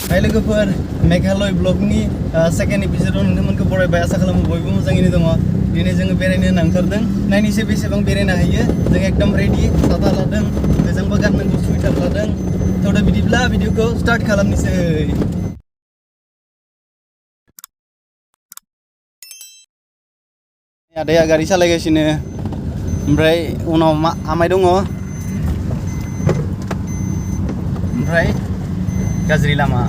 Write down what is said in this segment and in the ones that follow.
Hai लोगोफोर Meghalaya ब्लगनि second एपिसोडआव नोंथांमोनखौ बरायबाय आसा खालामो बयबो मोजाङैनो दङ दिनै जोङो बेरायनो होनना ओंखारदों नायनोसै बेसेबां बेरायनो हायो जों एकदम रेडि साथा लादों गोजांबा गाननांगौ सुइटार लादों थ' बिदिब्ला भिडिअखौ स्टार्ट खालामनोसै आदाया गारि सालायगासिनो ओमफ्राय उनाव आमाय दङ ओमफ्राय गाज्रि लामा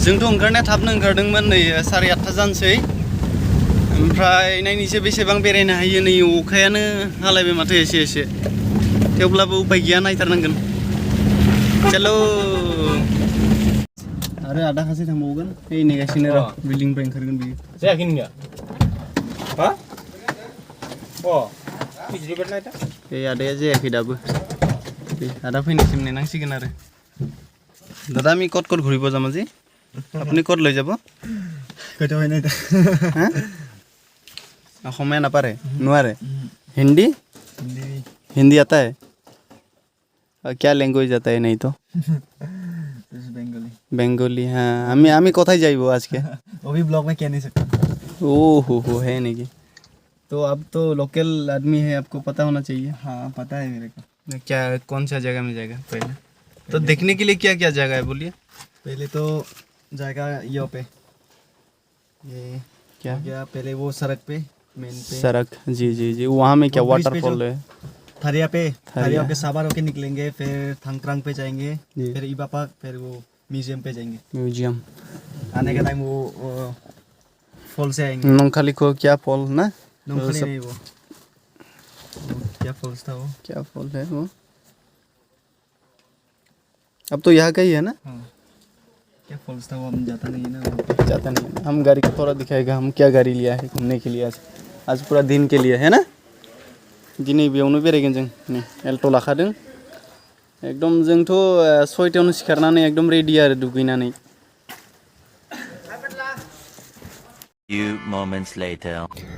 जोंथ' ओंखारनाया थाबनो ओंखारदोंमोन नै 8:30 जानोसै ओमफ्राय नायनोसै बेसेबां बेरायनो हायो नै अखायानो हालायबाय माथो एसे थेवब्लाबो उपाय गैया नायथारनांगोन चलो आरो आदा खासे थांबावगोन ओइ नेगासिनो र' बिल्डिंनिफ्राय ओंखारगोन बियो जायाखै नोंनिया हा बिजली बेट नायता ए आदाया जायाखै दाबो आदा फैनायसिम नेनांसिगोन आरो दादा আমি কত ঘুৰিব যাম আজি আপুনি কত লৈ যাব কইতো হয় নাই হ্যাঁ অসমীয়া নাপাৰে নোৱাৰে हिंदी हिंदी आता है क्या लैंग्वेज आता है नहीं तो बेंगोली हाँ हमें कोথায় যাইবো আজকে वो भी ब्लॉग में कह नहीं सकता हो है नहीं तो अब तो लोकल आदमी है आपको पता होना चाहिए हाँ पता है मेरे को क्या कौन सा जगह में जाएगा पहले तो देखने के लिए क्या क्या जगह है बोलिए पहले तो जाएगा यहाँ पे ये क्या गया पहले वो सड़क पे मेन पे सड़क जी वहाँ में क्या वाटरफॉल है थरिया पे साबार होके निकलेंगे फिर थंगत्रांग पे जाएंगे फिर इबा पार्क फिर वो म्यूजियम पे जाएंगे म्यूजियम आने के टाइम वो फॉल से आएंगे नोंखाली को क्या फॉल ना नोंखाली नहीं वो क्या फॉल्स था वो क्या फॉल है वो अब तो यहाँ का ही है ना हाँ क्या फॉल्स था वो हम जाता नहीं है ना जाता नहीं है हम गाड़ी को थोड़ा दिखाएगा हम क्या गाड़ी लिया है घूमने के लिए आज पूरा दिन के लिए है ना दिनै बेयावनो बेरायगोन जों नै एल्ट' लाखादों एकदम जोंथ' 6टायावनो सिखारनानै एकदम रेडि आरो दुगैनानै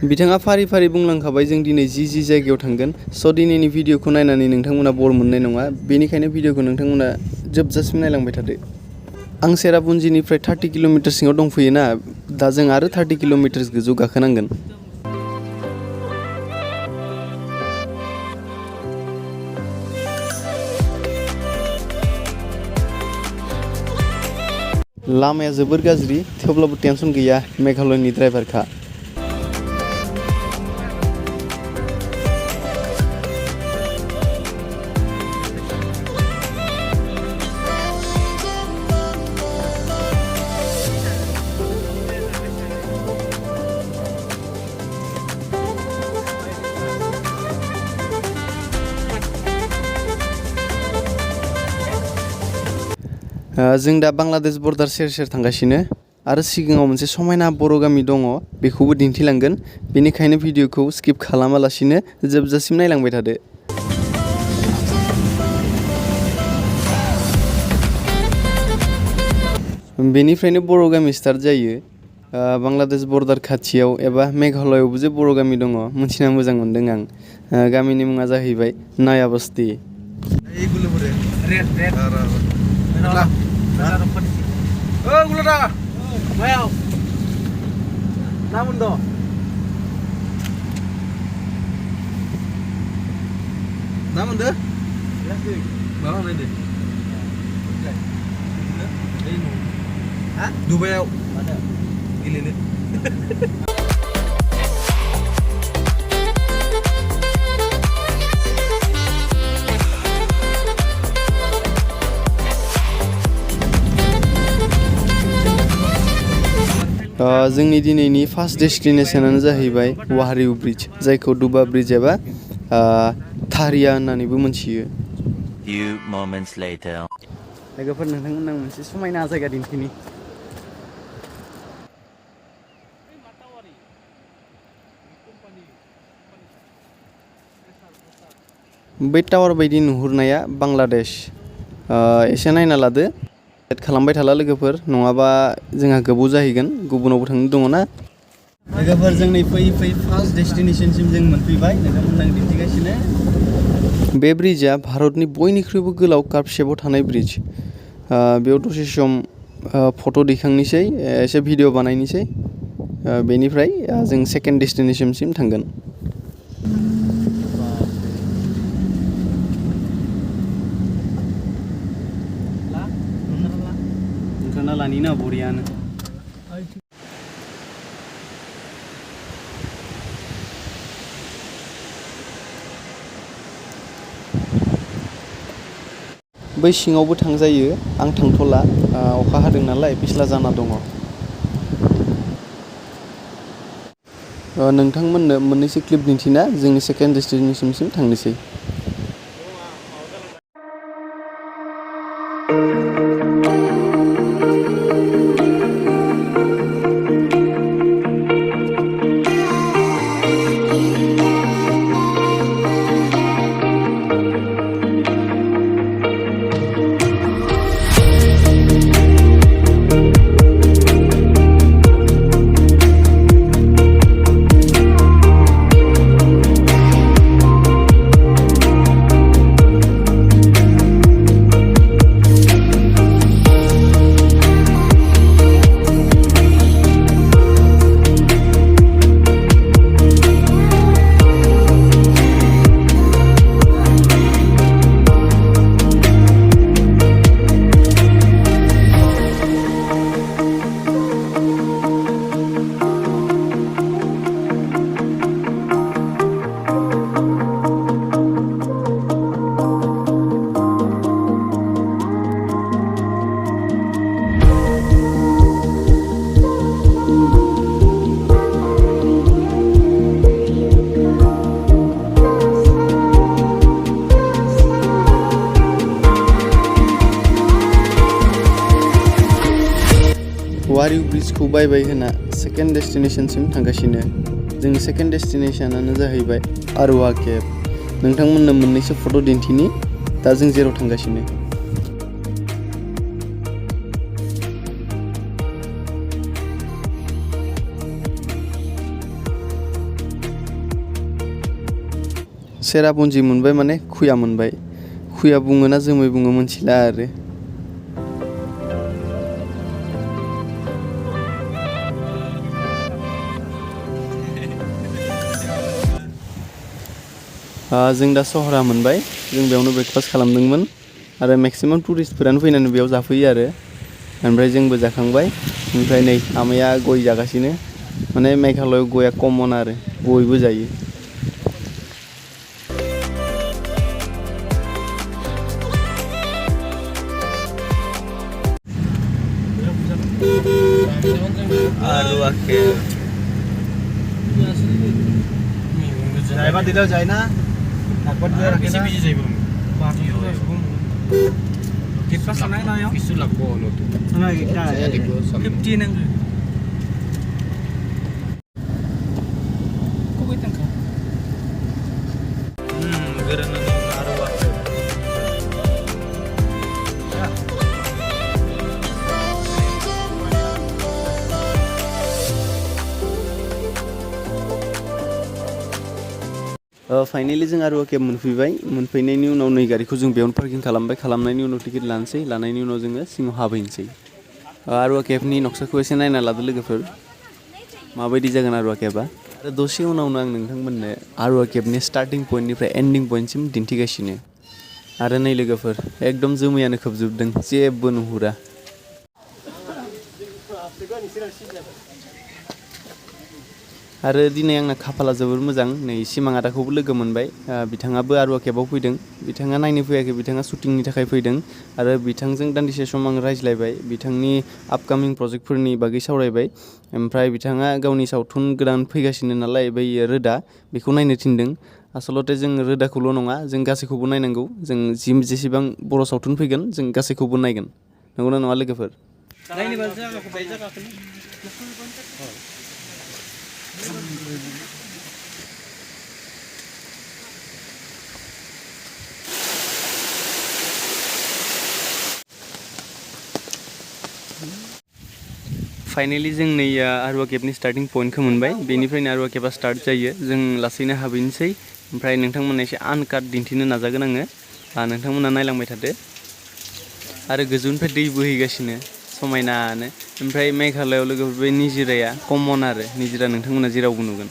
बिथाङा फारि फारि बुंलांखाबाय जों दिनै जि जायगायाव थांगोन स' दिनैनि भिडिअखौ नायनानै नोंथांमोना बर मोननाय नङा बेनिखायनो भिडिअखौ नोंथांमोना जोबजासिम नायलांबाय थादो आं चेरापुन्जीनिफ्राय 30 किल'मिटार सिङाव दंफैयोना दा जों आरो 30 किल'मिटार गोजौ गाखोनांगोन लामाया जोबोर गाज्रि थेवब्लाबो टेनसन गैया मेघालयनि ड्राइभारखा जों दा बांलादेश बर्डार सेर थांगासिनो आरो सिगाङाव मोनसे समायना बर' गामि दङ बेखौबो दिन्थिलांगोन बेनिखायनो भिडिअखौ स्किप खालामालासिनो जोबजासिम नायलांबाय थादो बेनिफ्रायनो बर' गामि स्टार्ट जायो बांलादेश बर्डार खाथियाव एबा मेघालयआवबो जे बर' गामि दङ मोनथिना मोजां मोनदों आं गामिनि मुङा जाहैबाय नाया बस्ति gulada wow namun do namun deh bawa mana deh hah Dubai ada gini nih जोंनि दिनैनि फार्स्ट डेस्टिनेशनानो जाहैबाय वाहरेव ब्रिज जायखौ दुबा ब्रिज एबा थारिया होननानैबो मोनथियो लोगोफोर नोंथांमोननो आं मोनसे समायना जायगा दिन्थिनि बै टावार बायदि नुहुरनाया बांलादेश एसे नायना लादो एड खालामबाय थाला लोगोफोर नङाबा जोंहा गोबाव जाहैगोन गुबुनावबो थांनो दङ ना लोगोफोर जों नै फैयै फार्स्ट डेस्टिनेशनसिम जों मोनफैबाय नोंथांमोननो आं दिन्थिगासिनो बे ब्रिजआ भारतनि बयनिख्रुइबो गोलाव कार्भ शेपआव थानाय ब्रिज बेयाव दसे सम फट' दैखांनोसै एसे भिडिअ बानायनोसै बेनिफ्राय जों सेकेन्ड डेस्टिनेसनसिम थांगोन। ओंखारना लानि ना बरियानो। बै सिङावबो थांजायो, आं थांथ'ला अखा हादों नालाय फिस्ला जाना दङ। नोंथांमोननो मोननैसो क्लिप दिन्थिना जोंनि सेकेन्ड डेस्टिनेसनसिम थांनोसै। वारेव ब्रिजखौ बाय होना सेकेन्ड डेस्टिनेसनसिम थांगासिनो। जोंनि सेकेन्ड डेस्टिनेसनानो जाहैबाय आरवा केभ। नोंथांमोननो मोननैसो फट' दिन्थिनि दा जों जेराव थांगासिनो। चेरापुन्जि मोनबाय माने खुया मोनबाय। खुया बुङो ना जोमै बुङो मोनथिला आरो। जों दा सहरा मोनबाय, जों बेयावनो ब्रेकफास्ट खालामदोंमोन आरो मेक्सिमाम टुरिस्टफोरानो फैनानै बेयाव जाफैयो आरो। ओमफ्राय जोंबो जाखांबाय। ओमफ्राय नै आमाया गय जागासिनो, माने मेघालयाव गया कमन आरो बयबो जायो। आरवा केभ जायबा दिलाव যায় না আগবাদ লৈ ৰাখি না বেছি যাইব কিতপা সানাই না ইয়া কিছু লাগব নতু না এটা 50 নাং কই টাকা গরনা আরवा फाइनाली जों आरवा केभ मोनफैबाय। मोनफैनायनि उनाव नै गारिखौ जों बेयावनो पार्किं खालामबाय। खालामनायनि उनाव टिकेट लानोसै, लानायनि उनाव जोङो सिङाव हाबहैनोसै। आरवा केभनि नक्साखौ एसे नायना लादो लोगोफोर, माबायदि जागोन आरवा केभआ। आरो दसे उनावनो आं नोंथांमोननो आरवा केभनि स्टार्टिं पइन्टनिफ्राय एन्डिं पइन्टसिम दिन्थिगासिनो। आरो नै लोगोफोर एकदम जोमैयानो खोबजोबदों, जेबो नुहुरा। आरो दिनै आंना खाफाला जोबोर मोजां, नै सिमां आदाखौबो लोगो मोनबाय। बिथाङाबो आरवा केभआव फैदों। बिथाङा नायनो फैयाखै, बिथाङा शुटिंनि थाखाय फैदों। आरो बिथांजों दान्दिसे सम आं रायज्लायबाय, बिथांनि आपकामिं प्रजेक्टफोरनि बागै सावरायबाय। ओमफ्राय बिथाङा गावनि सावथुन गोदान फैगासिनो नालाय बै रोदा, बेखौ नायनो थिनदों। आसलते जों रोदाखौल' नङा, जों गासैखौबो नायनांगौ। जों जेसेबां बर' सावथुन फैगोन जों गासैखौबो नायगोन, नंगौना नङा लोगोफोर? फाइनाली जों नै आरवा केभनि स्टार्टिं पइन्टखौ मोनबाय। बेनिफ्रायनो आरवा केभआ स्टार्ट जायो। जों लासैनो हाबहैनोसै। ओमफ्राय नोंथांमोननो एसे आनकाट दिन्थिनो नाजागोन आङो। नोंथांमोना नायलांबाय थादो। आरो गोजौनिफ्राय दै बोहैगासिनो समायनानो ओमफ्राय मेघालयाव लोगोफोर बे निजिराया कमन आरो निजिरा नोंथांमोना जेरावबो नुगोन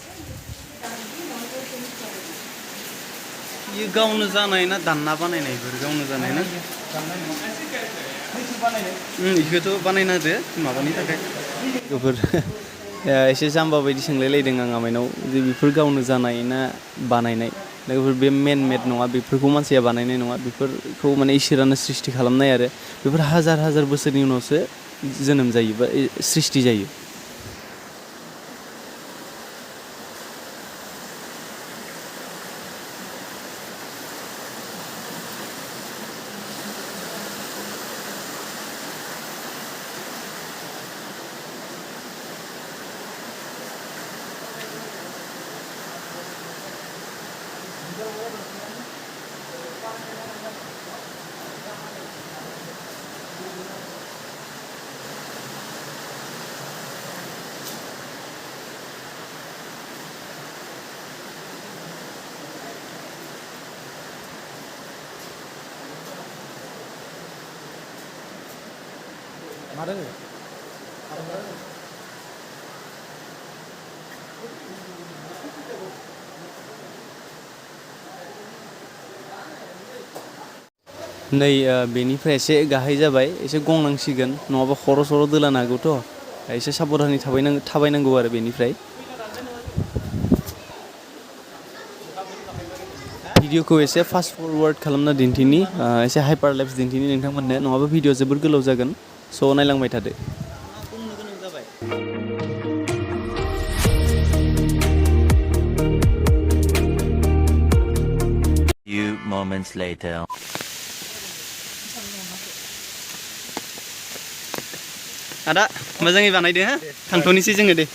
ये गावनो जानाय ना दानना बानायनायफोर गावनो जानाय ना इखौथ' बानायना होदो माबानि थाखाय लोगोफोर एसे जाम्बा बायदि सोंलायलायदों आं आमाइनाव जे बेफोर गावनो जानाय ना बानायनाय लोगोफोर बे मेन मेड नङा बेफोरखौ मानसिया बानायनाय नङा बेफोरखौ माने इसोरानो सृष्टि खालामनाय आरो बेफोर हाजार हाजार बोसोरनि उनावसो जोनोम जायो बा सृष्टि जायो नै बेनिफ्राय एसे गाहाय जाबाय एसे गंनांसिगोन नङाबा खर' सर' दोलानो हागौथ' एसे साबधानै थाबायनांगौ आरो बेनिफ्राय भिडिअखौ एसे फास्ट फरवार्ड खालामना दिन्थिनि एसे हाइपार लेप्स दिन्थिनि नोंथांमोननो नङाबा भिडिअ जोबोर गोलाव जागोन स' नायलांबाय थादो Few moments later. आदा मोजाङै बानायदो हा थांथ'नोसै जोङो दे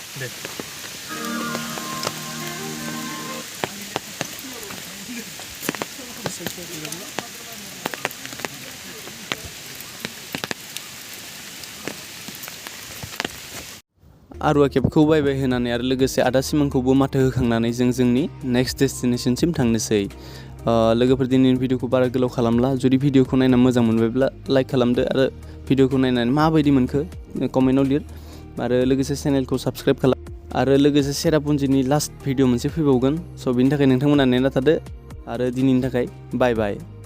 आरुवा केबखौ बाय बाय होनानै आरो लोगोसे आदा सिमांखौबो माथो होखांनानै जों जोंनि नेक्स्ट डेस्टिनेशनसिम थांनोसै लोगोफोर दिनैनि भिडिअखौ बारा गोलाव खालामला जुदि भिडिअखौ नायना मोजां मोनबायब्ला लाइक खालामदो आरो भिडिअखौ नायनानै माबायदि मोनखो कमेन्टआव लिर आरो लोगोसे चेनेलखौ साबस्क्राइब खालाम आरो लोगोसे चेरापुन्जिनि लास्ट भिडिअ मोनसे फैबावगोन स' बिनि थाखाय नोंथांमोना नेना थादो आरो दिनैनि थाखाय बाय बाय